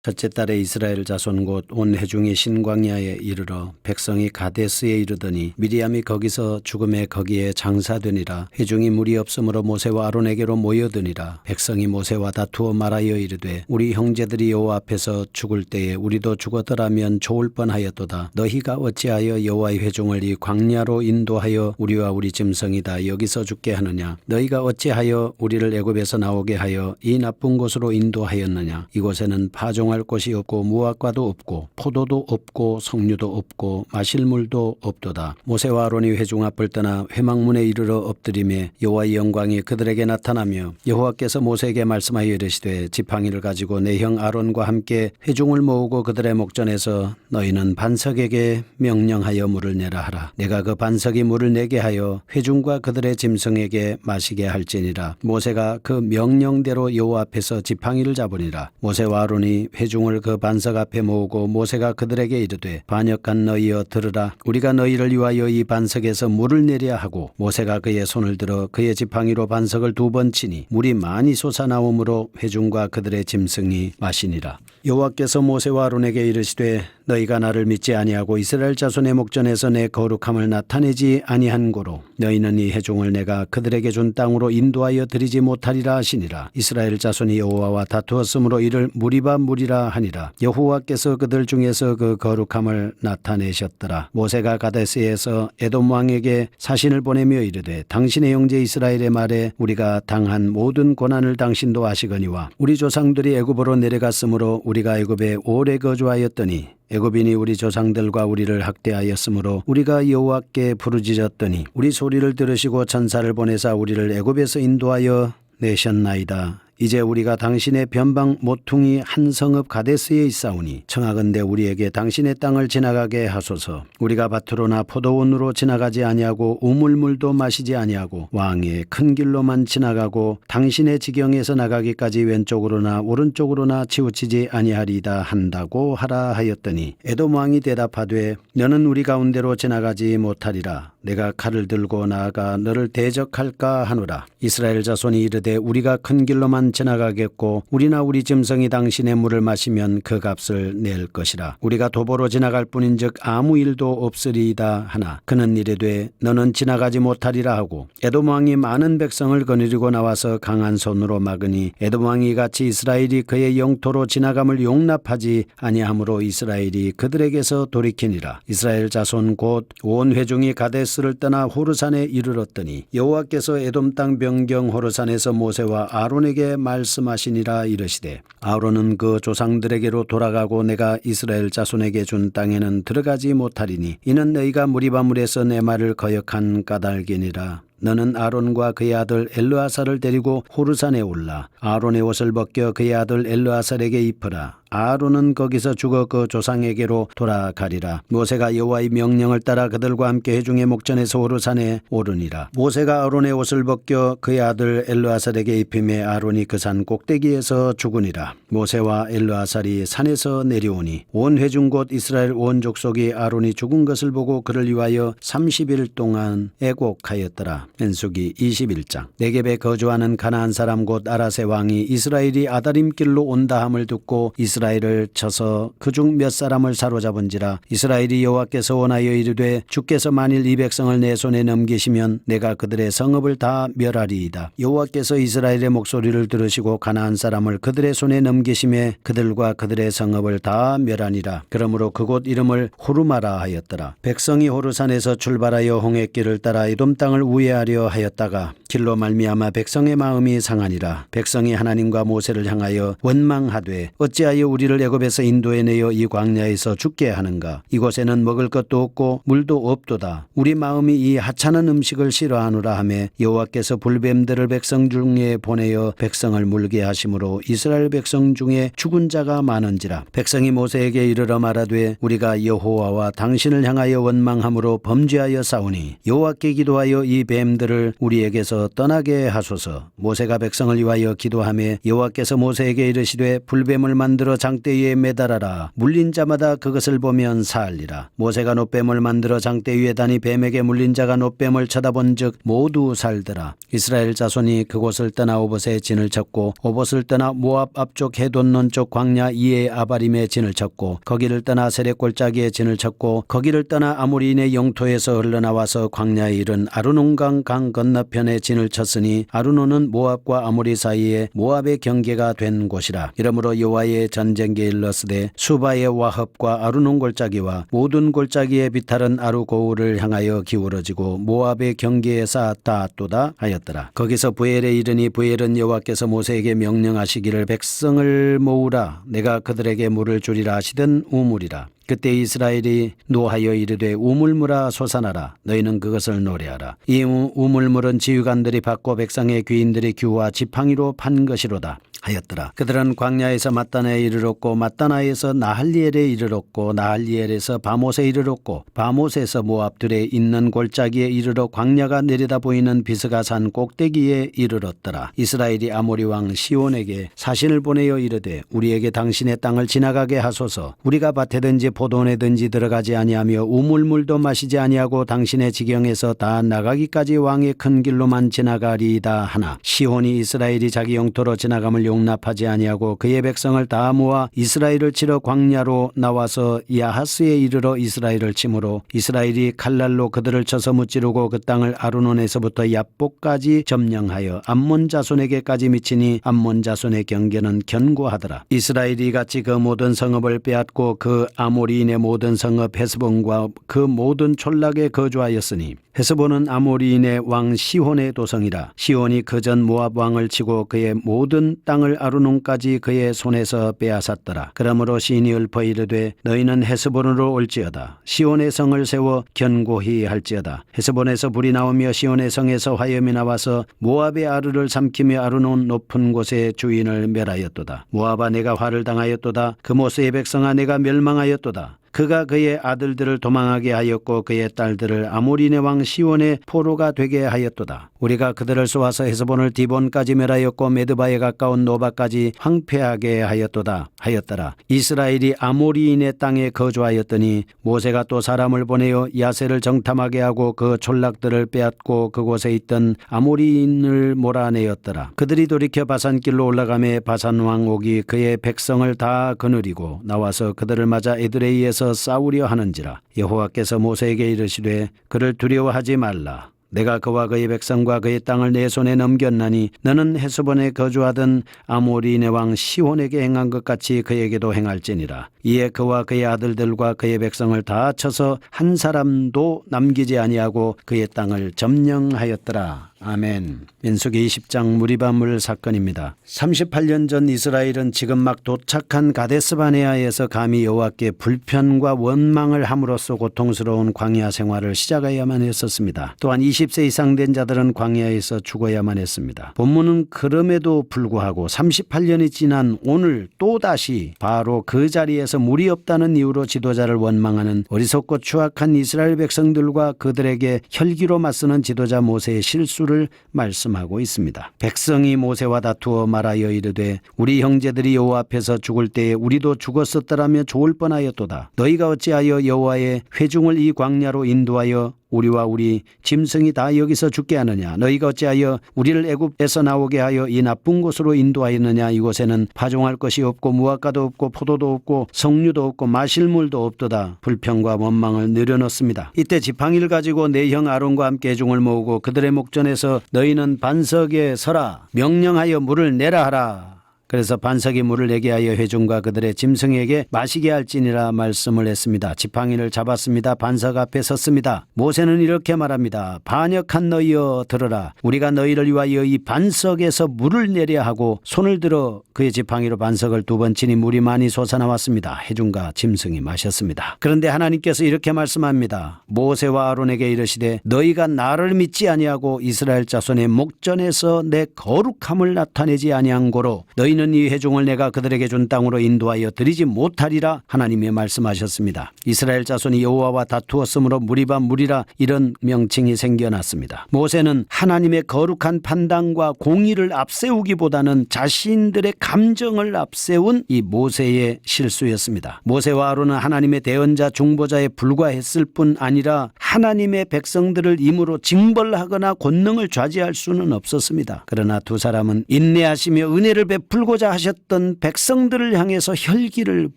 첫째 달에 이스라엘 자손 곧 온 회중이 신광야에 이르러 백성이 가데스에 이르더니 미리암이 거기서 죽음에 거기에 장사되니라. 회중이 물이 없으므로 모세와 아론에게로 모여드니라. 백성이 모세와 다투어 말하여 이르되 우리 형제들이 여호와 앞에서 죽을 때에 우리도 죽었더라면 좋을 뻔하였도다. 너희가 어찌하여 여호와의 회중을 이 광야로 인도하여 우리와 우리 짐승이 다 여기서 죽게 하느냐. 너희가 어찌하여 우리를 애굽에서 나오게 하여 이 나쁜 곳으로 인도하였느냐. 이곳에는 파종할 곳이 없고 무화과도 없고 포도도 없고 석류도 없고 마실 물도 없도다. 모세와 아론이 회중 앞을 떠나 회막문에 이르러 엎드리매 여호와의 영광이 그들에게 나타나며 여호와께서 모세에게 말씀하여 이르시되 지팡이를 가지고 내 형 아론과 함께 회중을 모으고 그들의 목전에서 너희는 반석에게 명령하여 물을 내라 하라. 내가 그 반석이 물을 내게 하여 회중과 그들의 짐승에게 마시게 할지니라. 모세가 그 명령대로 여호와 앞에서 지팡이를 잡으니라. 모세와 아론이 회중을 그 반석 앞에 모으고 모세가 그들에게 이르되 반역한 너희여 들으라. 우리가 너희를 위하여 이 반석에서 물을 내려 하고 모세가 그의 손을 들어 그의 지팡이로 반석을 2번 치니 물이 많이 솟아나오므로 회중과 그들의 짐승이 마시니라. 여호와께서 모세와 아론에게 이르시되 너희가 나를 믿지 아니하고 이스라엘 자손의 목전에서 내 거룩함을 나타내지 아니한 고로 너희는 이 회중을 내가 그들에게 준 땅으로 인도하여 드리지 못하리라 하시니라. 이스라엘 자손이 여호와와 다투었으므로 이를 무리바 무리라 하니라. 여호와께서 그들 중에서 그 거룩함을 나타내셨더라. 모세가 가데스에서 에돔 왕에게 사신을 보내며 이르되 당신의 형제 이스라엘의 말에 우리가 당한 모든 고난을 당신도 아시거니와 우리 조상들이 애굽으로 내려갔으므로 우리가 애굽에 오래 거주하였더니 애굽인이 우리 조상들과 우리를 학대하였으므로 우리가 여호와께 부르짖었더니 우리 소리를 들으시고 천사를 보내사 우리를 애굽에서 인도하여 내셨나이다. 이제 우리가 당신의 변방 모퉁이 한 성읍 가데스에 있사오니 청하건대 우리에게 당신의 땅을 지나가게 하소서. 우리가 밭으로나 포도원으로 지나가지 아니하고 우물물도 마시지 아니하고 왕의 큰 길로만 지나가고 당신의 지경에서 나가기까지 왼쪽으로나 오른쪽으로나 치우치지 아니하리이다 한다고 하라 하였더니 에돔 왕이 대답하되 너는 우리 가운데로 지나가지 못하리라. 내가 칼을 들고 나아가 너를 대적할까 하노라. 이스라엘 자손이 이르되 우리가 큰 길로만 지나가겠고 우리나 우리 짐승이 당신의 물을 마시면 그 값을 낼 것이라. 우리가 도보로 지나갈 뿐인즉 아무 일도 없으리이다 하나 그는 이르되 너는 지나가지 못하리라 하고 에돔 왕이 많은 백성을 거느리고 나와서 강한 손으로 막으니 에돔 왕이 같이 이스라엘이 그의 영토로 지나감을 용납하지 아니하므로 이스라엘이 그들에게서 돌이키니라. 이스라엘 자손 곧 온 회중이 가데스를 떠나 호르산에 이르렀더니 여호와께서 에돔 땅 변경 호르산에서 모세와 아론에게 말씀하시니라. 이르시되 아론은 그 조상들에게로 돌아가고 내가 이스라엘 자손에게 준 땅에는 들어가지 못하리니 이는 너희가 무리바물에서 내 말을 거역한 까닭이니라. 너는 아론과 그의 아들 엘르아살을 데리고 호르산에 올라 아론의 옷을 벗겨 그의 아들 엘르아살에게 입혀라. 아론은 거기서 죽어 그 조상에게로 돌아가리라. 모세가 여호와의 명령을 따라 그들과 함께 회중의 목전에서 호르산에 오르니라. 모세가 아론의 옷을 벗겨 그의 아들 엘르아살에게 입히매 아론이 그 산 꼭대기에서 죽으니라. 모세와 엘르아살이 산에서 내려오니 온 회중 곧 이스라엘 온 족속이 아론이 죽은 것을 보고 그를 위하여 30일 동안 애곡하였더라. 민수기 21장. 네겝에 거주하는 가나안 사람 곧 아라세 왕이 이스라엘이 아다림길로 온다 함을 듣고 이스라엘을 쳐서 그중 몇 사람을 사로잡은지라. 이스라엘이 여호와께서 원하여 이르되 주께서 만일 이 백성을 내 손에 넘기시면 내가 그들의 성읍을 다 멸하리이다. 여호와께서 이스라엘의 목소리를 들으시고 가나안 사람을 그들의 손에 넘기심에 그들과 그들의 성읍을 다 멸하니라. 그러므로 그곳 이름을 호르마라 하였더라. 백성이 호르산에서 출발하여 홍해길을 따라 에돔 땅을 우회하려 하였다가 길로 말미암아 백성의 마음이 상하니라. 백성이 하나님과 모세를 향하여 원망하되 어찌하여 우리를 애굽에서 인도해내어 이 광야에서 죽게 하는가. 이곳에는 먹을 것도 없고 물도 없도다. 우리 마음이 이 하찮은 음식을 싫어하노라 하며 여호와께서 불뱀들을 백성 중에 보내어 백성을 물게 하심으로 이스라엘 백성 중에 죽은 자가 많은지라. 백성이 모세에게 이르러 말하되 우리가 여호와와 당신을 향하여 원망함으로 범죄하여 싸우니 여호와께 기도하여 이 뱀들을 우리에게서 떠나게 하소서. 모세가 백성을 위하여 기도하며 여호와께서 모세에게 이르시되 불뱀을 만들어 장대 위에 매달아라. 물린 자마다 그것을 보면 살리라. 모세가 놋뱀을 만들어 장대 위에 다니 뱀에게 물린 자가 놋뱀을 쳐다본즉 모두 살더라. 이스라엘 자손이 그곳을 떠나 오봇에 진을 쳤고 오봇을 떠나 모압 앞쪽 해돈론 쪽 광야 이에 아바림에 진을 쳤고 거기를 떠나 세렛골짜기에 진을 쳤고 거기를 떠나 아모리인의 영토에서 흘러나와서 광야에 이른 아르논강 강 건너편에 진을 쳤으니 아르논은 모압과 아모리 사이에 모압의 경계가 된 곳이라. 이러므로 여호와의 전쟁기에 일렀으되 수바의 와합과 아르논 골짜기와 모든 골짜기의 비탈은 아르고우를 향하여 기울어지고 모압의 경계에 쌓았다도다 하였더라. 거기서 부엘에 이르니 부엘은 여호와께서 모세에게 명령하시기를 백성을 모으라. 내가 그들에게 물을 주리라 하시던 우물이라. 그때 이스라엘이 노하여 이르되 우물물아 솟아나라. 너희는 그것을 노래하라. 이 우물물은 지휘관들이 받고 백성의 귀인들이 규와 지팡이로 판 것이로다 하였더라. 그들은 광야에서 마따나에 이르렀고 마따나에서 나할리엘에 이르렀고 나할리엘에서 바못에 이르렀고 바못에서 모압들에 있는 골짜기에 이르러 광야가 내려다 보이는 비스가 산 꼭대기에 이르렀더라. 이스라엘이 아모리 왕 시온에게 사신을 보내어 이르되 우리에게 당신의 땅을 지나가게 하소서. 우리가 밭에든지 포도원에든지 들어가지 아니하며 우물물도 마시지 아니하고 당신의 지경에서 다 나가기까지 왕의 큰 길로만 지나가리이다 하나 시온이 이스라엘이 자기 영토로 지나감을 용납하지 아니하고 그의 백성을 다 모아 이스라엘을 치러 광야로 나와서 야하스에 이르러 이스라엘을 치므로 이스라엘이 칼날로 그들을 쳐서 무찌르고 그 땅을 아르논에서부터 얍복까지 점령하여 암몬 자손에게까지 미치니 암몬 자손의 경계는 견고하더라. 이스라엘이 같이 그 모든 성읍을 빼앗고 그 아모리인의 모든 성읍 헤스본과 그 모든 촌락에 거주하였으니 헤스본은 아모리인의 왕 시혼의 도성이라. 시혼이 그전 모압 왕을 치고 그의 모든 땅을 아르논까지 그의 손에서 빼앗았더라. 그러므로 시인이 읊어 이르되 너희는 헤스본으로 올지어다. 시온의 성을 세워 견고히 할지어다. 헤스본에서 불이 나오며 시온의 성에서 화염이 나와서 모압의 아르를 삼키며 아르논 높은 곳의 주인을 멸하였도다. 모압아 내가 화를 당하였도다. 그 모세의 백성아 내가 멸망하였도다. 그가 그의 아들들을 도망하게 하였고 그의 딸들을 아모리네 왕 시온의 포로가 되게 하였도다. 우리가 그들을 쏘아서 헤스본을 디본까지 멸하였고 메드바에 가까운 노바까지 황폐하게 하였더라. 이스라엘이 아모리인의 땅에 거주하였더니 모세가 또 사람을 보내어 야세를 정탐하게 하고 그 촌락들을 빼앗고 그곳에 있던 아모리인을 몰아내었더라. 그들이 돌이켜 바산길로 올라가매 바산 왕 옥이 그의 백성을 다 거느리고 나와서 그들을 맞아 에드레이에서 싸우려 하는지라. 여호와께서 모세에게 이르시되 그를 두려워하지 말라. 내가 그와 그의 백성과 그의 땅을 내 손에 넘겼나니 너는 헤스본에 거주하던 아모리인의 왕 시온에게 행한 것 같이 그에게도 행할지니라. 이에 그와 그의 아들들과 그의 백성을 다 쳐서 한 사람도 남기지 아니하고 그의 땅을 점령하였더라. 아멘. 민수기 20장 무리바물 사건입니다. 38년 전 이스라엘은 지금 막 도착한 가데스바네아에서 감히 여호와께 불편과 원망을 함으로써 고통스러운 광야 생활을 시작해야만 했었습니다. 또한 20세 이상 된 자들은 광야에서 죽어야만 했습니다. 본문은 그럼에도 불구하고 38년이 지난 오늘 또다시 바로 그 자리에서 물이 없다는 이유로 지도자를 원망하는 어리석고 추악한 이스라엘 백성들과 그들에게 혈기로 맞서는 지도자 모세의 실수를 말씀하고 있습니다. 백성이 모세와 다투어 말하여 이르되 우리 형제들이 여호와 앞에서 죽을 때에 우리도 죽었었더라면 좋을 뻔하였도다. 너희가 어찌하여 여호와의 회중을 이 광야로 인도하여 우리와 우리 짐승이 다 여기서 죽게 하느냐. 너희가 어찌하여 우리를 애굽에서 나오게 하여 이 나쁜 곳으로 인도하였느냐. 이곳에는 파종할 것이 없고 무화과도 없고 포도도 없고 석류도 없고 마실 물도 없도다. 불평과 원망을 내려놓습니다. 이때 지팡이를 가지고 내 형 아론과 함께 회중을 모으고 그들의 목전에서 너희는 반석에 서라. 명령하여 물을 내라 하라. 그래서 반석이 물을 내게 하여 회중과 그들의 짐승에게 마시게 할지니라 말씀을 했습니다. 지팡이를 잡았습니다. 반석 앞에 섰습니다. 모세는 이렇게 말합니다. 반역한 너희여 들으라. 우리가 너희를 위하여 이 반석에서 물을 내려 하고 손을 들어 그의 지팡이로 반석을 2번 치니 물이 많이 솟아나왔습니다. 회중과 짐승이 마셨습니다. 그런데 하나님께서 이렇게 말씀합니다. 모세와 아론에게 이르시되 너희가 나를 믿지 아니하고 이스라엘 자손의 목전에서 내 거룩함을 나타내지 아니한 고로 너희는 너희는 이 회중을 내가 그들에게 준 땅으로 인도하여 드리지 못하리라 하나님이 말씀하셨습니다. 이스라엘 자손이 여호와와 다투었으므로 무리바 무리라 이런 명칭이 생겨났습니다. 모세는 하나님의 거룩한 판단과 공의를 앞세우기보다는 자신들의 감정을 앞세운 이 모세의 실수였습니다. 모세와 아론은 하나님의 대언자 중보자에 불과했을 뿐 아니라 하나님의 백성들을 임으로 징벌하거나 권능을 좌지할 수는 없었습니다. 그러나 두 사람은 인내하시며 은혜를 베풀고자 하셨던 백성들을 향해서 혈기를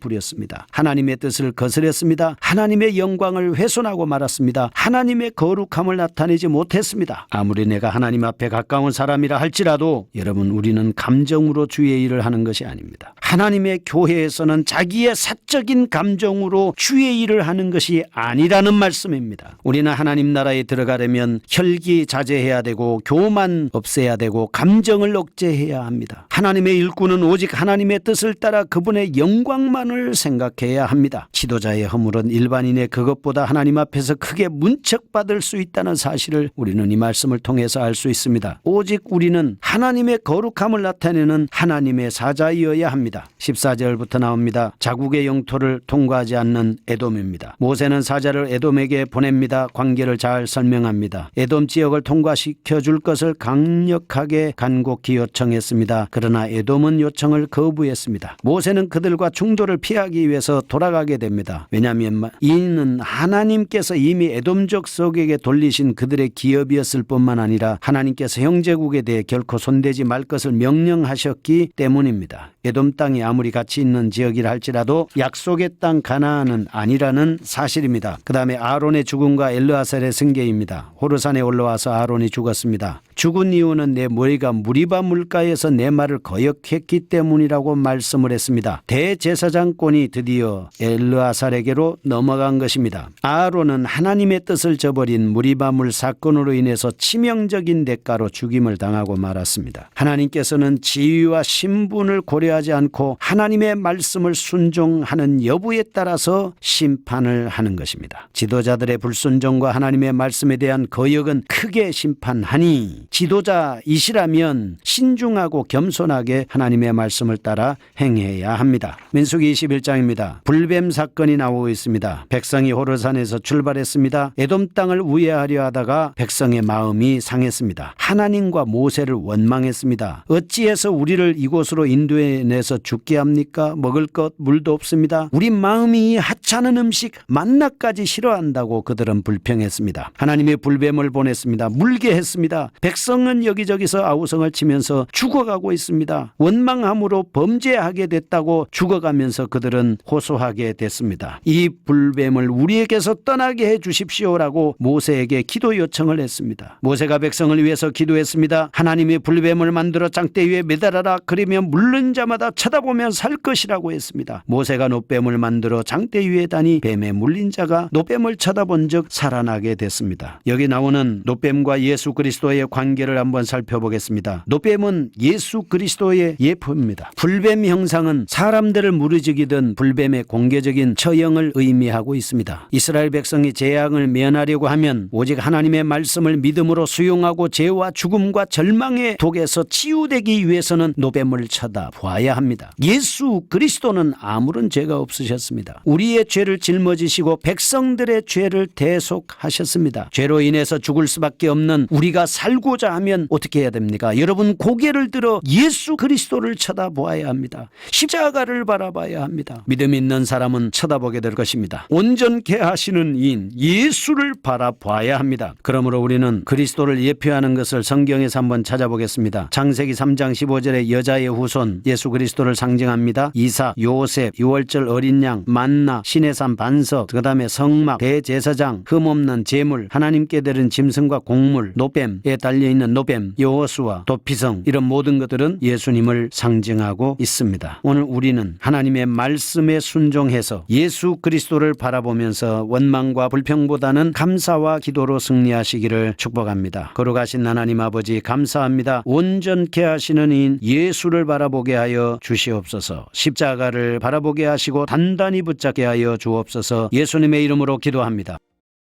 부렸습니다. 하나님의 뜻을 거스렸습니다. 하나님의 영광을 훼손하고 말았습니다. 하나님의 거룩함을 나타내지 못했습니다. 아무리 내가 하나님 앞에 가까운 사람이라 할지라도 여러분, 우리는 감정으로 주의 일을 하는 것이 아닙니다. 하나님의 교회에서는 자기의 사적인 감정으로 주의 일을 하는 것이 아니라는 말씀입니다. 우리는 하나님 나라에 들어가려면 혈기 자제해야 되고 교만 없애야 되고 감정을 억제해야 합니다. 하나님의 일꾼은 오직 하나님의 뜻을 따라 그분의 영광만을 생각해야 합니다. 지도자의 허물은 일반인의 그것보다 하나님 앞에서 크게 문책받을 수 있다는 사실을 우리는 이 말씀을 통해서 알 수 있습니다. 오직 우리는 하나님의 거룩함을 나타내는 하나님의 사자이어야 합니다. 14절부터 나옵니다. 자국의 영토를 통과하지 않는 에돔입니다. 모세는 사자를 에돔에게 보냅니다. 관계를 잘 설명합니다. 에돔 지역을 통과시켜 줄 것을 강력하게 간곡히 요청했습니다. 그러나 에돔은 요청을 거부했습니다. 모세는 그들과 충돌을 피하기 위해서 돌아가게 됩니다. 왜냐하면 이는 하나님께서 이미 에돔족 속에게 돌리신 그들의 기업이었을 뿐만 아니라 하나님께서 형제국에 대해 결코 손대지 말 것을 명령하셨기 때문입니다. 에돔 땅이 아무리 가치 있는 지역이라 할지라도 약속의 땅 가나안은 아니라는 사실입니다. 그 다음에 아론의 죽음과 엘르아살의 승계입니다. 호르산에 올라와서 아론이 죽었습니다. 죽은 이유는 내 머리가 무리바 물가에서 내 말을 거역했기 때문이라고 말씀을 했습니다. 대제사장권이 드디어 엘르아살에게로 넘어간 것입니다. 아론은 하나님의 뜻을 저버린 무리바 물 사건으로 인해서 치명적인 대가로 죽임을 당하고 말았습니다. 하나님께서는 지위와 신분을 고려하지 않고 하나님의 말씀을 순종하는 여부에 따라서 심판을 하는 것입니다. 지도자들의 불순종과 하나님의 말씀에 대한 거역은 크게 심판하니 지도자이시라면 신중하고 겸손하게 하나님의 말씀을 따라 행해야 합니다. 민수기 21장입니다. 불뱀 사건이 나오고 있습니다. 백성이 호르산에서 출발했습니다. 에돔 땅을 우회하려 하다가 백성의 마음이 상했습니다. 하나님과 모세를 원망했습니다. 어찌해서 우리를 이곳으로 인도해내서 죽게 합니까? 먹을 것 물도 없습니다. 우리 마음이 하찮은 음식 만나까지 싫어한다고 그들은 불평했습니다. 하나님의 불뱀을 보냈습니다. 물게 했습니다. 백성은 여기저기서 아우성을 치면서 죽어가고 있습니다. 원망함으로 범죄하게 됐다고 죽어가면서 그들은 호소하게 됐습니다. 이 불뱀을 우리에게서 떠나게 해 주십시오라고 모세에게 기도 요청을 했습니다. 모세가 백성을 위해서 기도했습니다. 하나님이 불뱀을 만들어 장대 위에 매달아라. 그러면 물른 자마다 쳐다보면 살 것이라고 했습니다. 모세가 노뱀을 만들어 장대 위에 다니 뱀에 물린 자가 노뱀을 쳐다본 적 살아나게 됐습니다. 여기 나오는 노뱀과 예수 그리스도의 관계를 한번 살펴보겠습니다. 노뱀은 예수 그리스도의 예표입니다. 불뱀 형상은 사람들을 무르지기던 불뱀의 공개적인 처형을 의미하고 있습니다. 이스라엘 백성이 재앙을 면하려고 하면 오직 하나님의 말씀을 믿음으로 수용하고 죄와 죽음과 절망의 독에서 치유되기 위해서는 노뱀을 쳐다봐야 합니다. 예수 그리스도는 아무런 죄가 없으셨습니다. 우리의 죄를 짊어지시고 백성들의 죄를 대속하셨습니다. 죄로 인해서 죽을 수밖에 없는 우리가 살고자 하면 어떻게 해야 됩니까? 여러분, 고개를 들어 예수 그리스도를 쳐다보아야 합니다. 십자가를 바라봐야 합니다. 믿음 있는 사람은 쳐다보게 될 것입니다. 온전케 하시는 이인 예수를 바라봐야 합니다. 그러므로 우리는 그리스도를 예표하는 것을 성경에서 한번 찾아보겠습니다. 창세기 3장 15절에 여자의 후손 예수 그리스도를 상징합니다. 이삭, 요셉, 유월절 어린 양, 만나, 시내산 반석, 그 다음에 성막, 대제사장, 흠없는 제물, 하나님께 드린 짐승과 곡물, 노뱀에 달려있는 노뱀, 여호수아, 도피성, 이런 모든 것들은 예수님을 상징하고 있습니다. 오늘 우리는 하나님의 말씀에 순종해서 예수 그리스도를 바라보면서 원망과 불평보다는 감사와 기도로 승리하시기를 축복합니다. 거룩하신 하나님 아버지, 감사합니다. 온전케 하시는 이인 예수를 바라보게 하여 주시옵소서. 십자가를 바라보게 하시고 단단히 붙잡게 하여 주옵소서. 예수님의 이름으로 기도합니다.